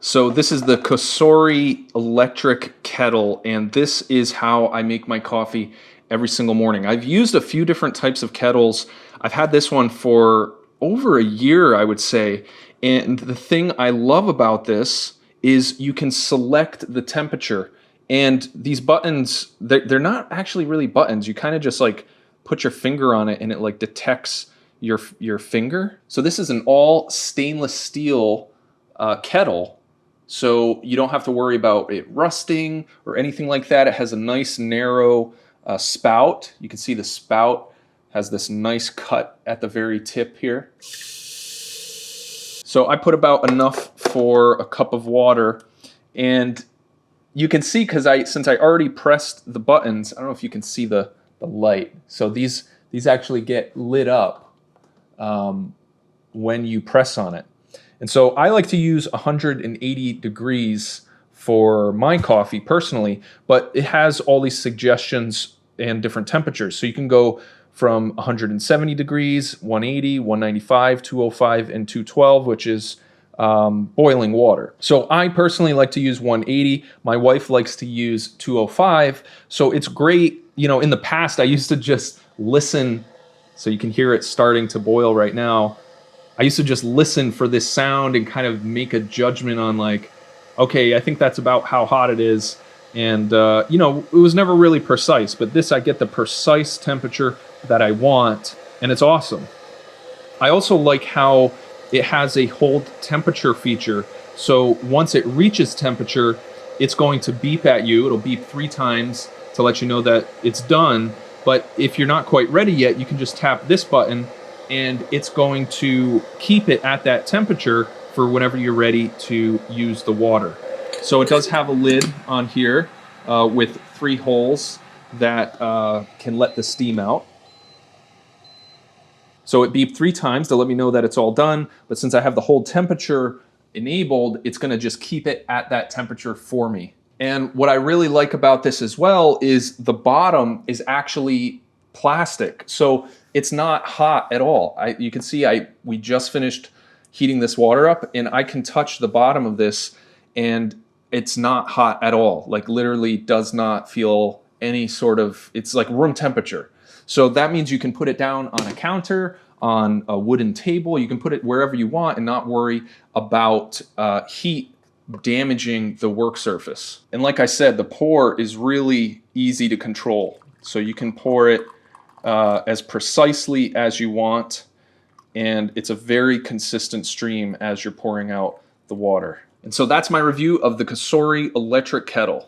So this is the Cosori electric kettle, and this is how I make my coffee every single morning. I've used a few different types of kettles. I've had this one for over a year, I would say. And the thing I love about this is you can select the temperature. And these buttons, they're not actually really buttons. You kind of just like put your finger on it and it like detects your finger. So this is an all stainless steel kettle. So you don't have to worry about it rusting or anything like that. It has a nice narrow spout. You can see the spout has this nice cut at the very tip here. So I put about enough for a cup of water, and you can see, since I already pressed the buttons, I don't know if you can see the light. So these actually get lit up when you press on it. And so I like to use 180 degrees for my coffee personally, but it has all these suggestions and different temperatures. So you can go from 170 degrees, 180, 195, 205, and 212, which is boiling water. So I personally like to use 180. My wife likes to use 205. So it's great. You know, in the past, I used to just listen. So you can hear it starting to boil right now. I used to just listen for this sound and kind of make a judgment on like, okay, I think that's about how hot it is. And, you know, it was never really precise, but this, I get the precise temperature that I want, and it's awesome. I also like how it has a hold temperature feature. So once it reaches temperature, it's going to beep at you. It'll beep 3 times to let you know that it's done. But if you're not quite ready yet, you can just tap this button and it's going to keep it at that temperature for whenever you're ready to use the water. So it does have a lid on here with 3 holes that can let the steam out. So it beeped 3 times to let me know that it's all done, but since I have the hold temperature enabled, it's gonna just keep it at that temperature for me. And what I really like about this as well is the bottom is actually plastic. So it's not hot at all. You can see we just finished heating this water up, and I can touch the bottom of this and it's not hot at all. Like literally does not feel any sort of, it's like room temperature. So that means you can put it down on a counter, on a wooden table. You can put it wherever you want and not worry about heat damaging the work surface. And like I said, the pour is really easy to control. So you can pour it as precisely as you want, and it's a very consistent stream as you're pouring out the water. And so that's my review of the Cosori electric kettle.